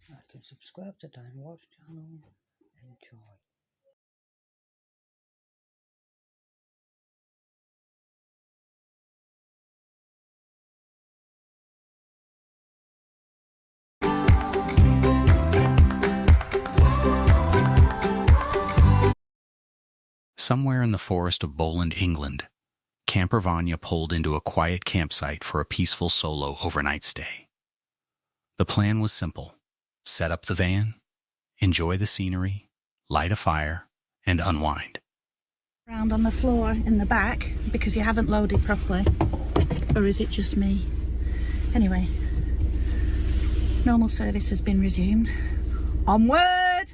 I can subscribe to Dan Watch channel. Enjoy. Somewhere in the forest of Bowland, England, Camper Vanya pulled into a quiet campsite for a peaceful solo overnight stay. The plan was simple: set up the van, enjoy the scenery, light a fire, and unwind. Around on the floor in the back because you haven't loaded properly. Or is it just me? Anyway, normal service has been resumed. Onward!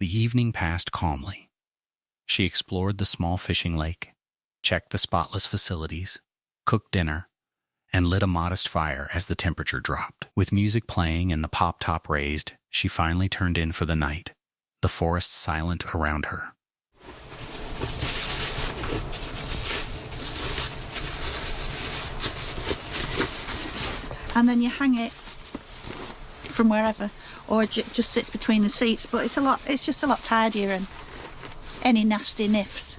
The evening passed calmly. She explored the small fishing lake, checked the spotless facilities, cooked dinner, and lit a modest fire as the temperature dropped. With music playing and the pop-top raised, she finally turned in for the night, the forest silent around her. And then you hang it from wherever, or it just sits between the seats, but it's just a lot tidier, and any nasty niffs,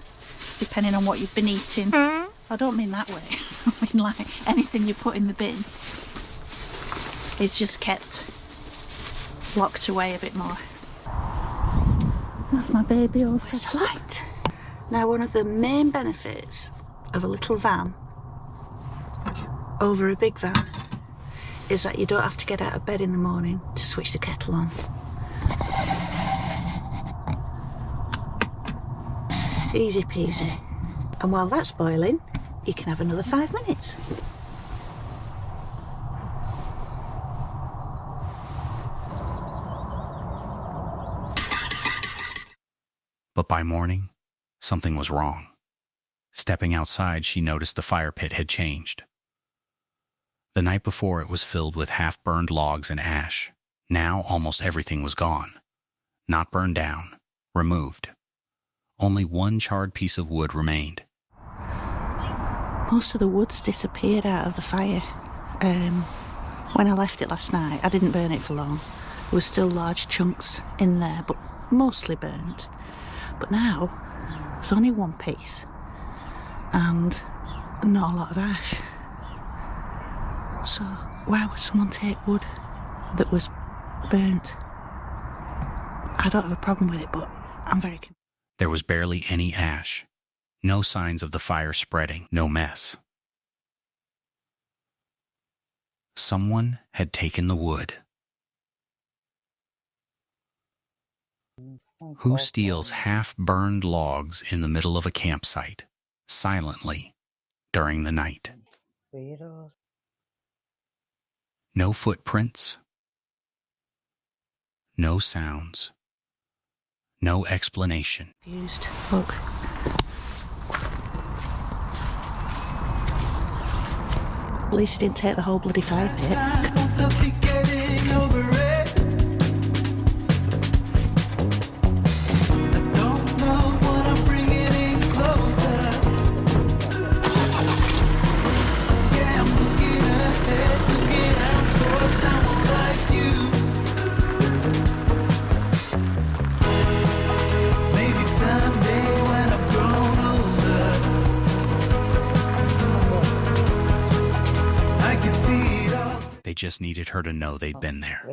depending on what you've been eating. I don't mean that way. I mean like anything you put in the bin is just kept locked away a bit more. That's my baby all set up. Now, one of the main benefits of a little van over a big van is that you don't have to get out of bed in the morning to switch the kettle on. Easy peasy. And while that's boiling, you can have another 5 minutes. But by morning, something was wrong. Stepping outside, she noticed the fire pit had changed. The night before, it was filled with half-burned logs and ash. Now almost everything was gone. Not burned down, removed. Only one charred piece of wood remained. Most of the wood's disappeared out of the fire. When I left it last night, I didn't burn it for long. There were still large chunks in there, but mostly burnt. But now, there's only one piece, and not a lot of ash. So why would someone take wood that was burnt? I don't have a problem with it, but I'm very confused. There was barely any ash. No signs of the fire spreading, no mess. Someone had taken the wood. Who steals half-burned logs in the middle of a campsite, silently, during the night? No footprints, no sounds, no explanation. Confused. Look. At least you didn't take the whole bloody fire pit. They just needed her to know they'd been there.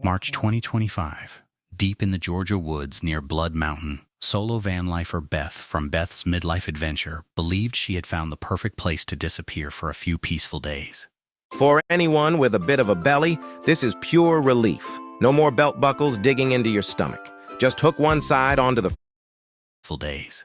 March 2025, deep in the Georgia woods near Blood Mountain, solo van lifer Beth from Beth's Midlife Adventure believed she had found the perfect place to disappear for a few peaceful days. For anyone with a bit of a belly, this is pure relief. No more belt buckles digging into your stomach. Just hook one side onto the Full days.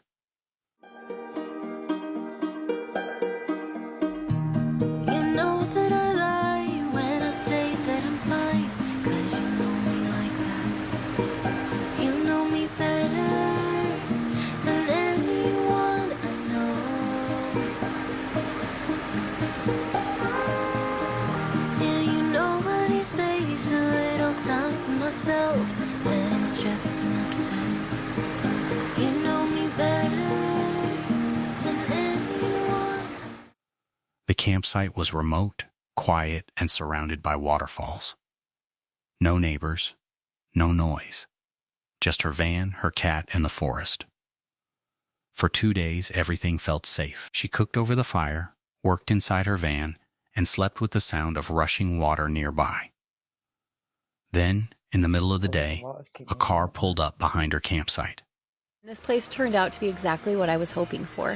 Myself when I'm stressed and upset. You know me better. The campsite was remote, quiet, and surrounded by waterfalls. No neighbors, no noise. Just her van, her cat, and the forest. For 2 days, everything felt safe. She cooked over the fire, worked inside her van, and slept with the sound of rushing water nearby. Then, in the middle of the day, a car pulled up behind her campsite. This place turned out to be exactly what I was hoping for.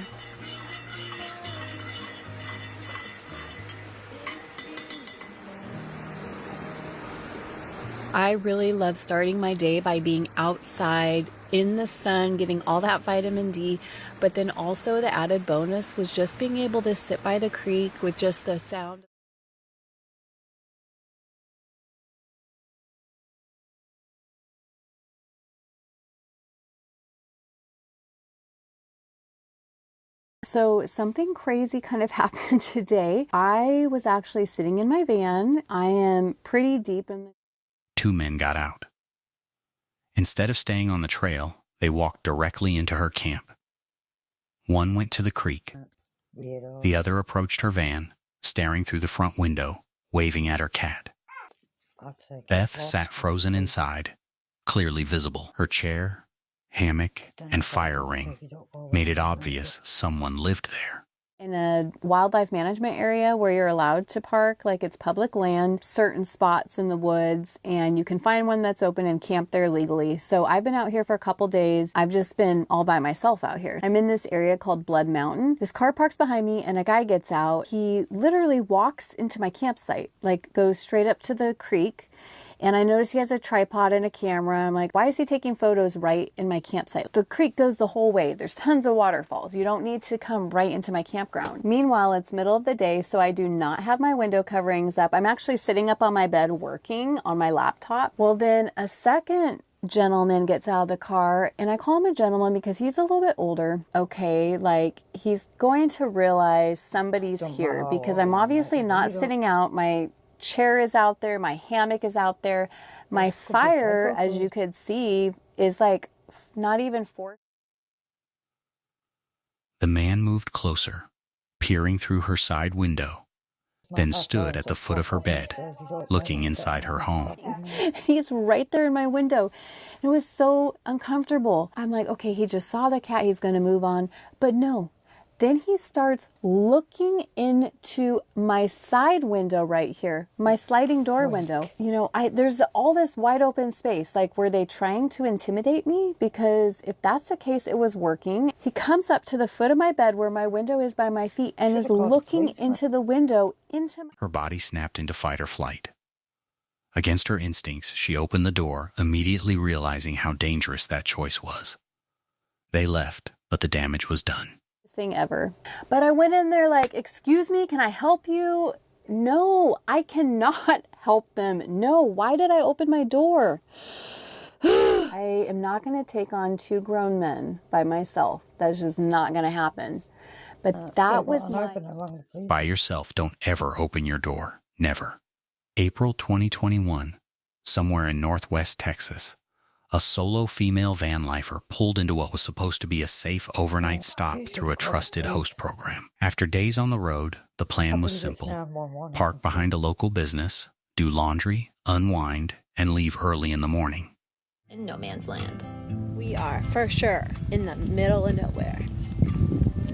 I really love starting my day by being outside in the sun, getting all that vitamin D, but then also the added bonus was just being able to sit by the creek with just the sound. So something crazy kind of happened today. I was actually sitting in my van. I am pretty deep in the 2 men got out. Instead of staying on the trail, they walked directly into her camp. One went to the creek. The other approached her van, staring through the front window, waving at her cat. Beth sat frozen inside, clearly visible. Her chair, hammock, and fire ring made it obvious someone lived there. in a wildlife management area where you're allowed to park, like it's public land, certain spots in the woods, and you can find one that's open and camp there legally. So I've been out here for a couple days. I've just been all by myself out here. I'm in this area called Blood Mountain. This car parks behind me and a guy gets out. He literally walks into my campsite, like goes straight up to the creek. And I notice he has a tripod and a camera. I'm like, why is he taking photos right in my campsite? The creek goes the whole way. There's tons of waterfalls. You don't need to come right into my campground. Meanwhile, it's middle of the day, so I do not have my window coverings up. I'm actually sitting up on my bed working on my laptop. Well, then a second gentleman gets out of the car, and I call him a gentleman because he's a little bit older. Okay, like he's going to realize somebody's here because I'm obviously not sitting out. My chair is out there, my hammock is out there, my fire, as you could see, is like not even 4. The man moved closer, peering through her side window, then stood at the foot of her bed, looking inside her home. He's right there in my window. It was so uncomfortable. I'm like, okay, he just saw the cat, he's going to move on. But no. Then he starts looking into my side window right here, my sliding door window. You know, there's all this wide open space. Like, were they trying to intimidate me? Because if that's the case, it was working. He comes up to the foot of my bed where my window is by my feet and is looking into the window into my... Her body snapped into fight or flight. Against her instincts, she opened the door, immediately realizing how dangerous that choice was. They left, but the damage was done. Thing ever. But I went in there like, excuse me, can I help you? No, I cannot help them. No, why did I open my door? I am not going to take on 2 grown men by myself. That's just not going to happen. But that was my... By yourself, don't ever open your door. Never. April 2021, somewhere in Northwest Texas, a solo female van lifer pulled into what was supposed to be a safe overnight stop through a trusted host program. After days on the road, the plan was simple. Park behind a local business, do laundry, unwind, and leave early in the morning. In no man's land. We are, for sure, in the middle of nowhere.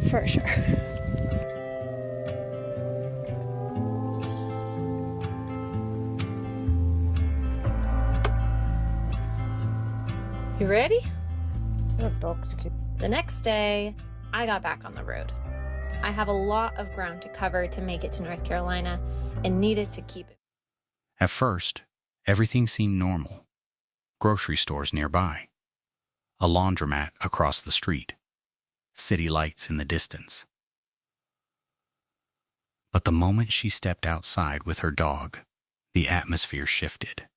For sure. You ready? The next day, I got back on the road. I have a lot of ground to cover to make it to North Carolina and needed to keep it. At first, everything seemed normal. Grocery stores nearby. A laundromat across the street. City lights in the distance. But the moment she stepped outside with her dog, the atmosphere shifted.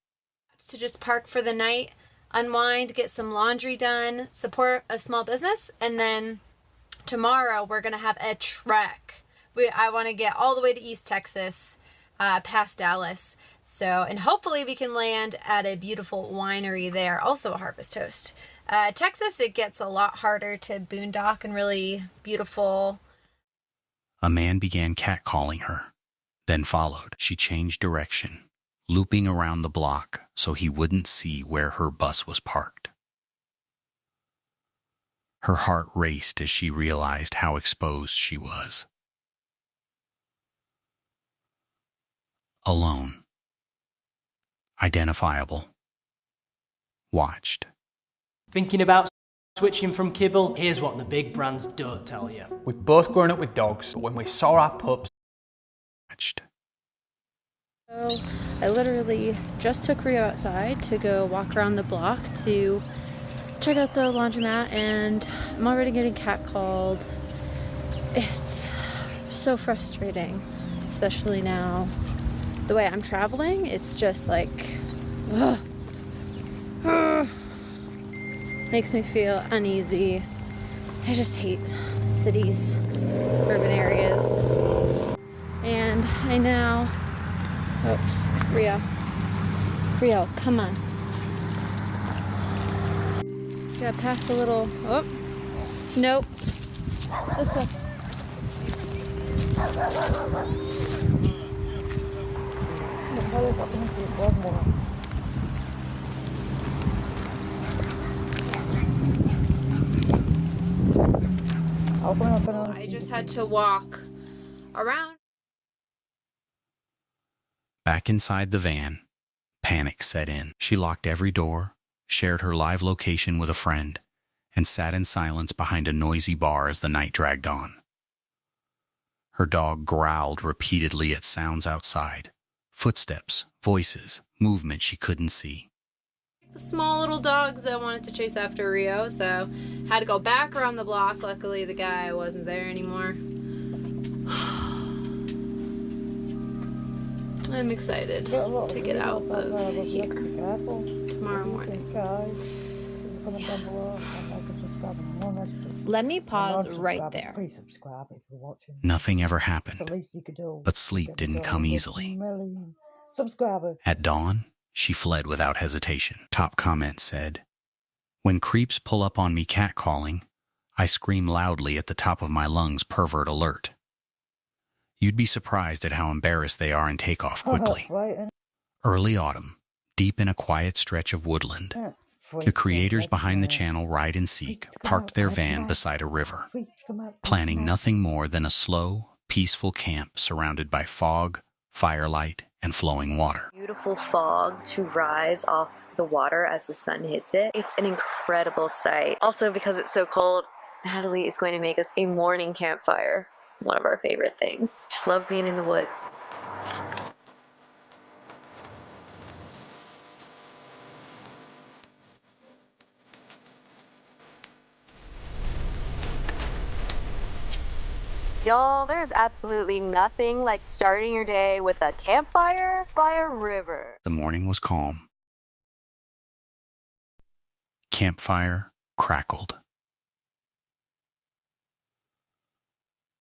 To just park for the night, unwind, get some laundry done, support a small business, and then tomorrow we're going to have a trek. I want to get all the way to East Texas, past Dallas. So, and hopefully we can land at a beautiful winery there, also a Harvest Toast. Texas, it gets a lot harder to boondock and really beautiful. A man began catcalling her, then followed. She changed direction, looping around the block so he wouldn't see where her bus was parked. Her heart raced as she realized how exposed she was. Alone. Identifiable. Watched. Thinking about switching from kibble? Here's what the big brands don't tell you. We've both grown up with dogs, but when we saw our pups... Watched. So I literally just took Rio outside to go walk around the block to check out the laundromat, and I'm already getting catcalled. It's so frustrating, especially now. The way I'm traveling, it's just like, ugh. Makes me feel uneasy. I just hate cities, urban areas. And I now, oh, Rio, come on. Gotta pack a little, oh, nope. This way. I just had to walk around. Back inside the van, panic set in. She locked every door, shared her live location with a friend, and sat in silence behind a noisy bar as the night dragged on. Her dog growled repeatedly at sounds outside. Footsteps, voices, movement she couldn't see. The small little dogs that wanted to chase after Rio, so had to go back around the block. Luckily, the guy wasn't there anymore. I'm excited to get out of here tomorrow morning. Yeah. Let me pause right there. Nothing ever happened, but sleep didn't come easily. At dawn, she fled without hesitation. Top comment said, "When creeps pull up on me catcalling, I scream loudly at the top of my lungs, pervert alert. You'd be surprised at how embarrassed they are and take off quickly." Early autumn, deep in a quiet stretch of woodland, the creators behind the channel Ride and Seek parked their van beside a river, planning nothing more than a slow, peaceful camp surrounded by fog, firelight, and flowing water. Beautiful fog to rise off the water as the sun hits it. It's an incredible sight. Also, because it's so cold, Natalie is going to make us a morning campfire. One of our favorite things. Just love being in the woods. Y'all, there's absolutely nothing like starting your day with a campfire by a river. The morning was calm. Campfire crackled.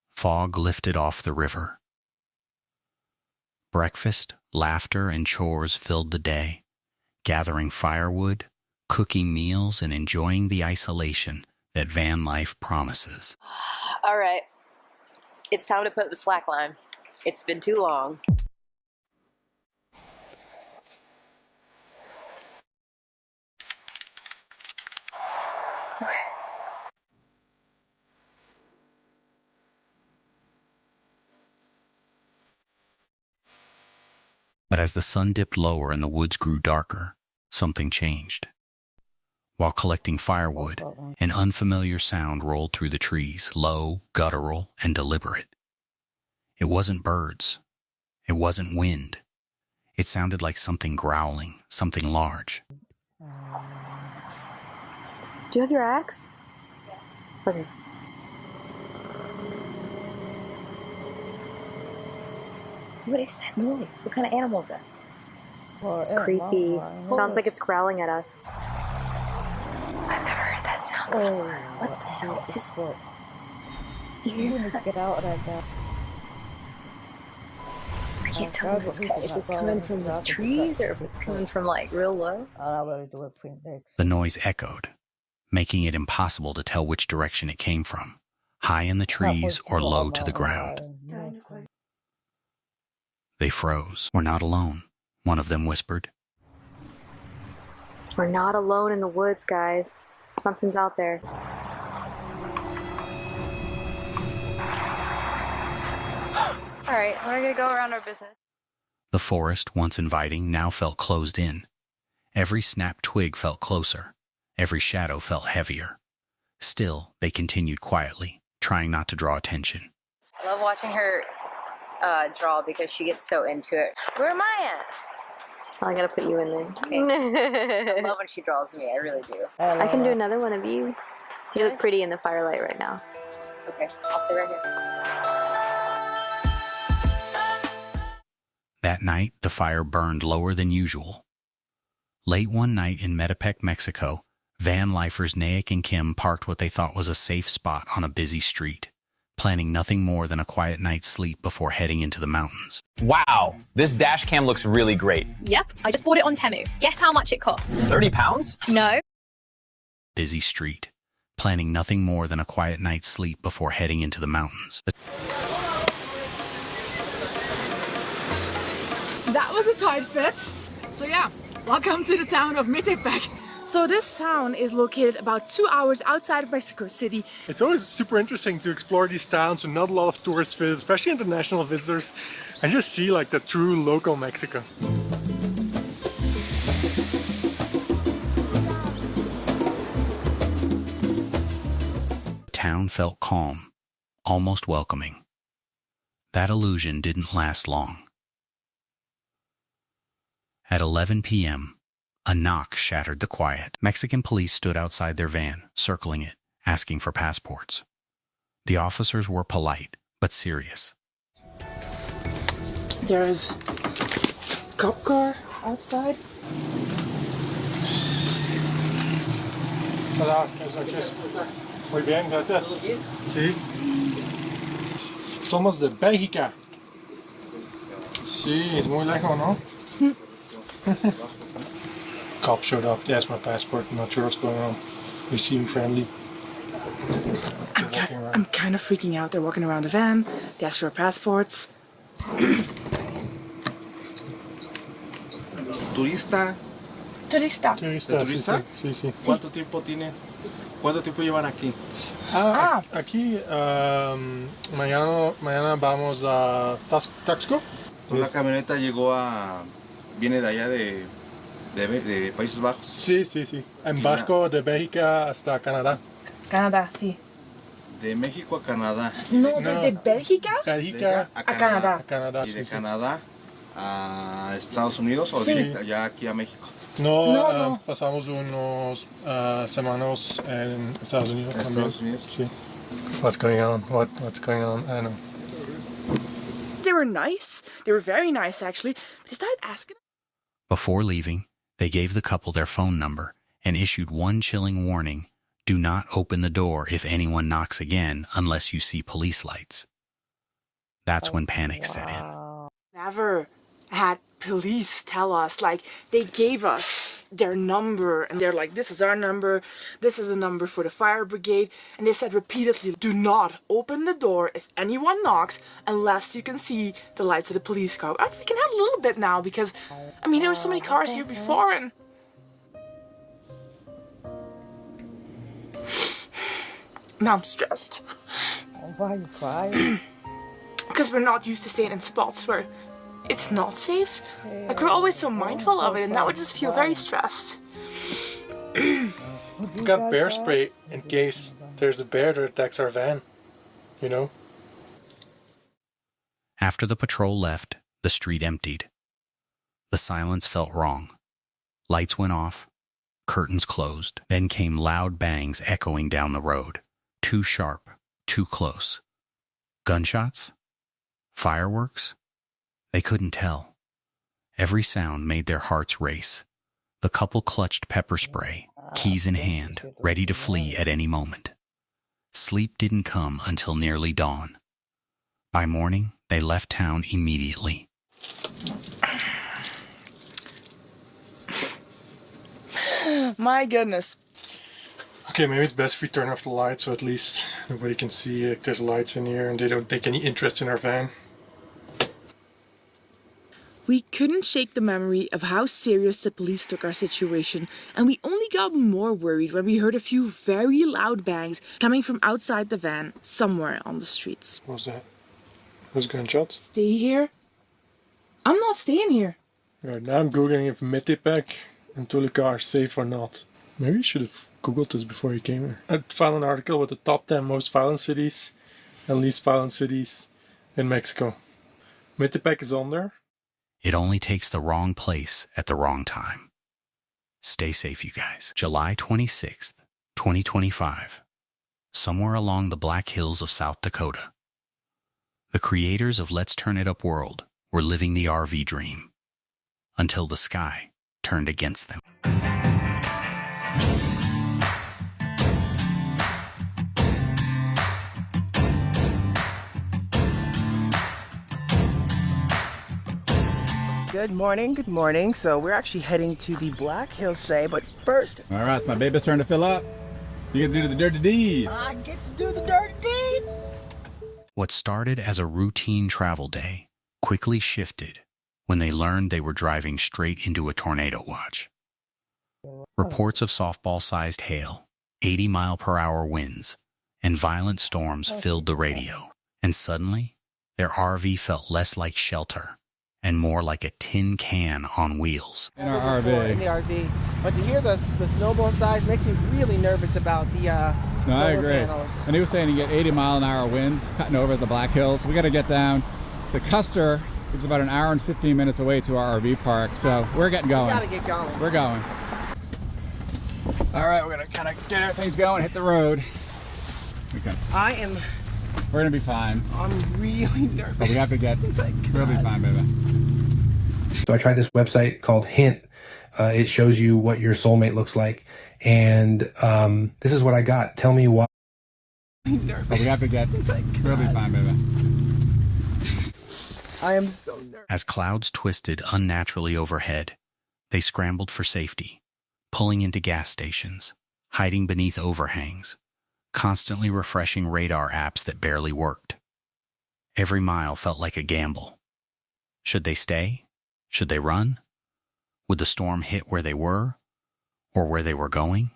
Fog lifted off the river. Breakfast, laughter, and chores filled the day, gathering firewood, cooking meals, and enjoying the isolation that van life promises. All right. It's time to put the slack line. It's been too long. But as the sun dipped lower and the woods grew darker, something changed. While collecting firewood, an unfamiliar sound rolled through the trees, low, guttural, and deliberate. It wasn't birds. It wasn't wind. It sounded like something growling, something large. Do you have your axe? Okay. What is that noise? What kind of animal is that? It's creepy. Sounds like it's growling at us. I've never heard that sound before. What the hell is that? Do you hear that? Get out right now. I can't tell if it's coming from the trees or if it's coming from like real low. The noise echoed, making it impossible to tell which direction it came from, high in the trees or low to the ground. They froze. "We're not alone," one of them whispered. We're not alone in the woods, guys. Something's out there. Alright, we're gonna go around our business. The forest, once inviting, now felt closed in. Every snapped twig felt closer. Every shadow felt heavier. Still, they continued quietly, trying not to draw attention. I love watching her draw because she gets so into it. Where am I at? I gotta put you in there. Okay. I love when she draws me. I really do. I can do another one of you. You look pretty in the firelight right now. Okay, I'll stay right here. That night, the fire burned lower than usual. Late one night in Metepec, Mexico, van lifers Nayik and Kim parked what they thought was a safe spot on a busy street, planning nothing more than a quiet night's sleep before heading into the mountains. Wow, this dash cam looks really great. Yep, I just bought it on Temu. Guess how much it cost? 30 pounds? No. Busy street, planning nothing more than a quiet night's sleep before heading into the mountains. That was a tight fit. So yeah, welcome to the town of Metepec. So this town is located about 2 hours outside of Mexico City. It's always super interesting to explore these towns with not a lot of tourist visits, especially international visitors, and just see like the true local Mexico. The town felt calm, almost welcoming. That illusion didn't last long. At 11 p.m., a knock shattered the quiet. Mexican police stood outside their van, circling it, asking for passports. The officers were polite, but serious. There's a cop car outside. Hola, buenas noches. Muy bien, gracias. Sí. Somos de Bélgica. Sí, es muy lejos, ¿no? Cop showed up, they asked my passport, I'm not sure what's going on. They seem friendly. I'm kind of freaking out. They're walking around the van, they ask for our passports. Turista. Turista. ¿Turista? Sí, sí. ¿Cuánto tiempo tiene? ¿Cuánto tiempo llevan aquí? Aquí mañana vamos a Taxco. La camioneta llegó viene de allá de Países Bajos. Sí, sí, sí. En barco de Bélgica hasta Canadá. Canadá, sí. De México a Canadá. No, de Bélgica a Canadá. Y de Canadá a Estados Unidos o directo allá aquí a México. No, pasamos unos semanas en Estados Unidos también. Estados Unidos. Sí. What's going on? What's going on? I don't know. They were nice. They were very nice, actually. But they started asking. Before leaving, they gave the couple their phone number and issued one chilling warning: do not open the door if anyone knocks again unless you see police lights. That's when panic set in. Never had police tell us, like, they gave us their number and they're like, this is our number, this is a number for the fire brigade, and they said repeatedly, do not open the door if anyone knocks unless you can see the lights of the police car. I'm freaking out a little bit now because, I mean, there were so many cars here before and now I'm stressed. Why are you crying? Because we're not used to staying in spots where it's not safe. Like, we're always so mindful of it, and now I just feel very stressed. We got bear spray in case there's a bear that attacks our van, you know? After the patrol left, the street emptied. The silence felt wrong. Lights went off, curtains closed, then came loud bangs echoing down the road. Too sharp, too close. Gunshots? Fireworks? They couldn't tell. Every sound made their hearts race. The couple clutched pepper spray, keys in hand, ready to flee at any moment. Sleep didn't come until nearly dawn. By morning, they left town immediately. My goodness. Okay, maybe it's best if we turn off the lights so at least nobody can see if there's lights in here and they don't take any interest in our van. We couldn't shake the memory of how serious the police took our situation, and we only got more worried when we heard a few very loud bangs coming from outside the van, somewhere on the streets. What was that? Those gunshots? Stay here? I'm not staying here. Right, now I'm googling if Metepec and Tulika are safe or not. Maybe you should have googled this before you came here. I found an article with the top 10 most violent cities and least violent cities in Mexico. Metepec is on there. It only takes the wrong place at the wrong time. Stay safe, you guys. July 26th, 2025. Somewhere along the Black Hills of South Dakota, the creators of Let's Turn It Up World were living the RV dream until the sky turned against them. Good morning, good morning. So we're actually heading to the Black Hills today, but first... All right, it's my baby's turn to fill up. You get to do the dirty deed. I get to do the dirty deed. What started as a routine travel day quickly shifted when they learned they were driving straight into a tornado watch. Reports of softball-sized hail, 80-mile-per-hour winds, and violent storms filled the radio, and suddenly, their RV felt less like shelter and more like a tin can on wheels. In our RV. In the RV. But to hear the snowball size makes me really nervous about the no, I solar agree. panels. And he was saying you get 80-mile-an-hour winds cutting over the Black Hills. We got to get down to Custer, which is about an hour and 15 minutes away to our RV park. So we're getting going. We got to get going. We're going. All right, we're going to kind of get our things going, hit the road. We're going to be fine. I'm really nervous. But we have to get, we'll be fine, baby. So I tried this website called Hint. It shows you what your soulmate looks like. And this is what I got. Tell me why. But we have to get, we'll be fine, baby. I am so nervous. As clouds twisted unnaturally overhead, they scrambled for safety, pulling into gas stations, hiding beneath overhangs, constantly refreshing radar apps that barely worked. Every mile felt like a gamble. Should they stay? Should they run? Would the storm hit where they were, or where they were going?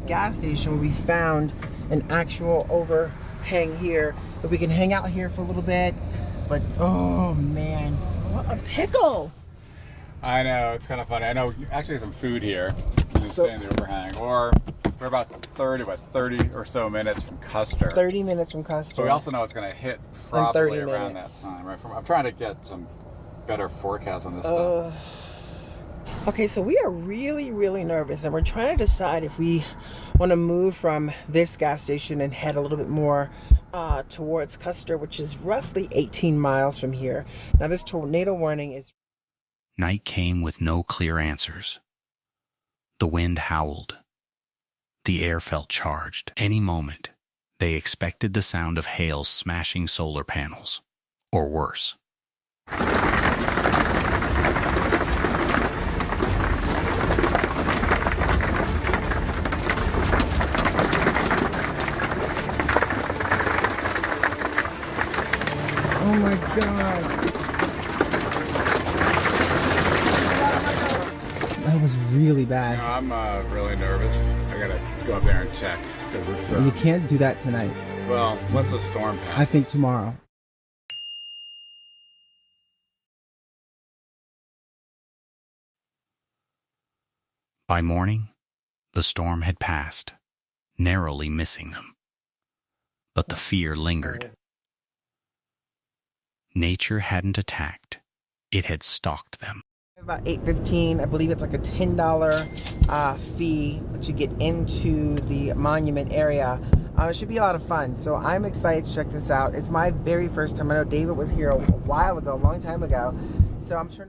Gas station where we found an actual overhang here, but we can hang out here for a little bit. But oh man, what a pickle! I know, it's kind of funny. I know actually some food here. You can stay in the overhang, or we're about 30 or so minutes from Custer. 30 minutes from Custer. So we also know it's going to hit probably around that time, right? I'm trying to get some better forecasts on this stuff. Okay, so we are really, really nervous, and we're trying to decide if we want to move from this gas station and head a little bit more towards Custer, which is roughly 18 miles from here. Now, this tornado warning is... Night came with no clear answers. The wind howled. The air felt charged. Any moment, they expected the sound of hail smashing solar panels, or worse. Oh my God. That was really bad. You know, I'm really nervous. I gotta go up there and check. It's, You can't do that tonight. well, once the storm passes. I think tomorrow. By morning, the storm had passed, narrowly missing them. But the fear lingered. Nature hadn't attacked. It had stalked them. About $8.15, I believe it's like a $10 fee to get into the monument area. It should be a lot of fun, so I'm excited to check this out. It's my very first time. I know David was here a while ago, a long time ago, so I'm sure.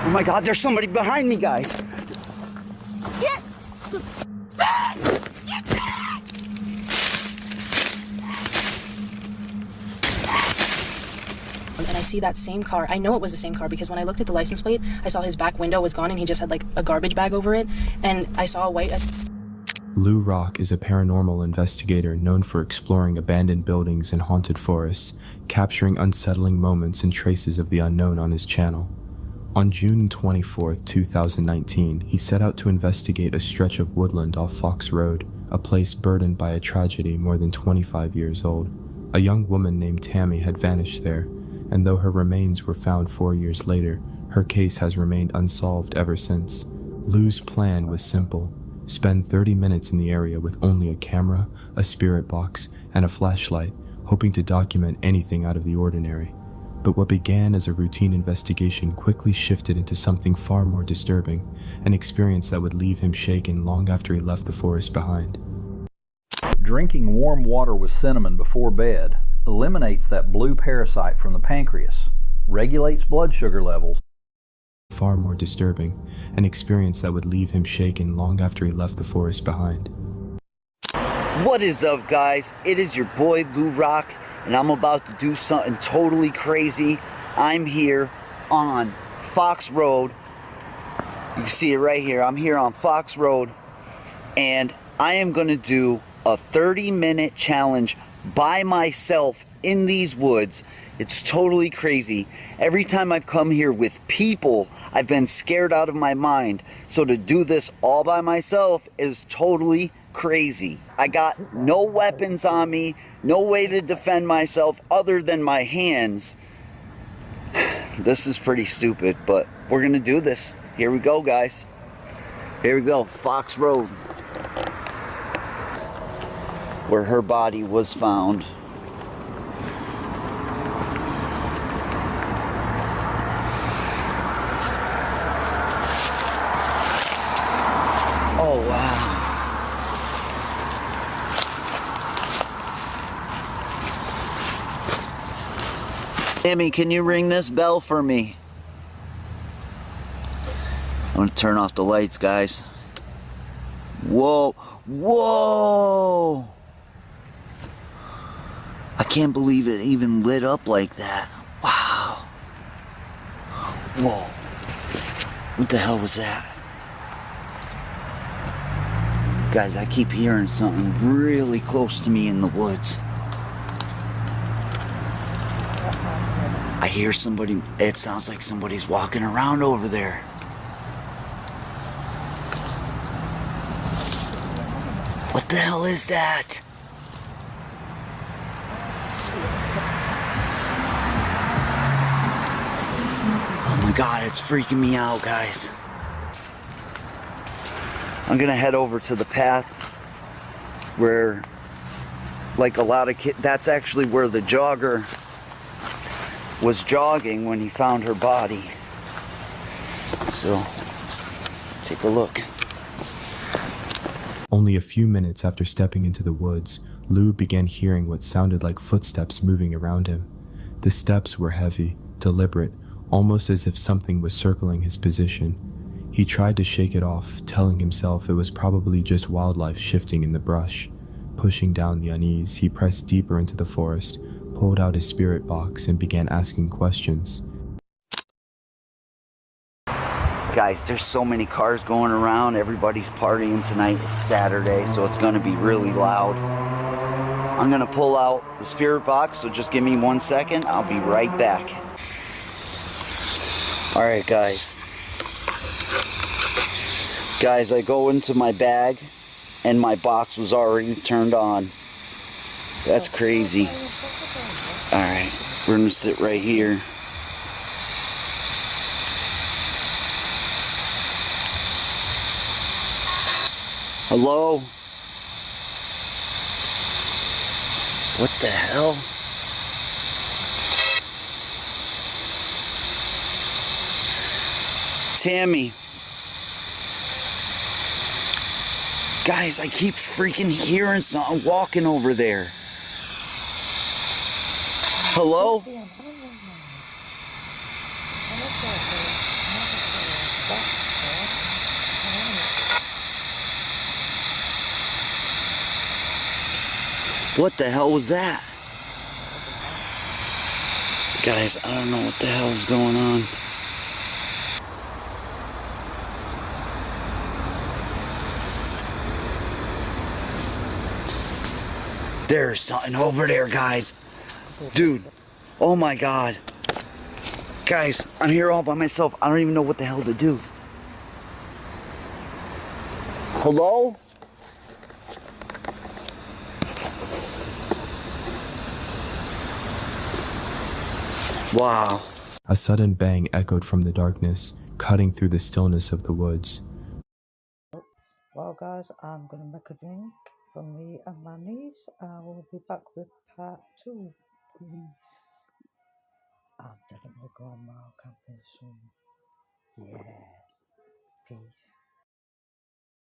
Oh my God, there's somebody behind me, guys. Get back! Get back! And I see that same car. I know it was the same car because when I looked at the license plate, I saw his back window was gone and he just had like a garbage bag over it. And I saw a white... Lou Rock is a paranormal investigator known for exploring abandoned buildings and haunted forests, capturing unsettling moments and traces of the unknown on his channel. On June 24, 2019, he set out to investigate a stretch of woodland off Fox Road, a place burdened by a tragedy more than 25 years old. A young woman named Tammy had vanished there, and though her remains were found 4 years later, her case has remained unsolved ever since. Lou's plan was simple: spend 30 minutes in the area with only a camera, a spirit box, and a flashlight, hoping to document anything out of the ordinary. But what began as a routine investigation quickly shifted into something far more disturbing, an experience that would leave him shaken long after he left the forest behind. Drinking warm water with cinnamon before bed eliminates that blue parasite from the pancreas, regulates blood sugar levels. Far more disturbing, an experience that would leave him shaken long after he left the forest behind. What is up, guys? It is your boy Lou Rock, and I'm about to do something totally crazy. I'm here on Fox Road. You can see it right here. I'm here on Fox Road, and I am going to do a 30-minute challenge by myself in these woods. It's totally crazy. Every time I've come here with people, I've been scared out of my mind. So to do this all by myself is totally crazy. I got no weapons on me, no way to defend myself other than my hands. This is pretty stupid, but we're gonna do this. Here we go, guys. Here we go, Fox Road, where her body was found. Oh, wow. Tammy, can you ring this bell for me? I'm gonna turn off the lights, guys. Whoa, whoa! I can't believe it even lit up like that. Wow. Whoa. What the hell was that? Guys, I keep hearing something really close to me in the woods. I hear somebody, it sounds like somebody's walking around over there. What the hell is that? Oh my God, it's freaking me out, guys. I'm gonna head over to the path where, like a lot of kids, that's actually where the jogger was jogging when he found her body. So, let's take a look. Only a few minutes after stepping into the woods, Lou began hearing what sounded like footsteps moving around him. The steps were heavy, deliberate, almost as if something was circling his position. He tried to shake it off, telling himself it was probably just wildlife shifting in the brush. Pushing down the unease, he pressed deeper into the forest, pulled out his spirit box, and began asking questions. Guys, there's so many cars going around. Everybody's partying tonight. It's Saturday, so it's gonna be really loud. I'm gonna pull out the spirit box, so just give me 1 second. I'll be right back. All right, guys. Guys, I go into my bag and my box was already turned on. That's crazy. All right, we're gonna sit right here. Hello? What the hell? Tammy. Guys, I keep freaking hearing something walking over there. Hello? What the hell was that? Guys, I don't know what the hell is going on. There's something over there, guys. Dude, oh my god. Guys, I'm here all by myself. I don't even know what the hell to do. Hello? Wow. A sudden bang echoed from the darkness, cutting through the stillness of the woods. Well, guys, I'm gonna make a drink for me and my niece. We'll be back with part 2. Peace. I'm definitely going mile camping soon. Yeah. Peace.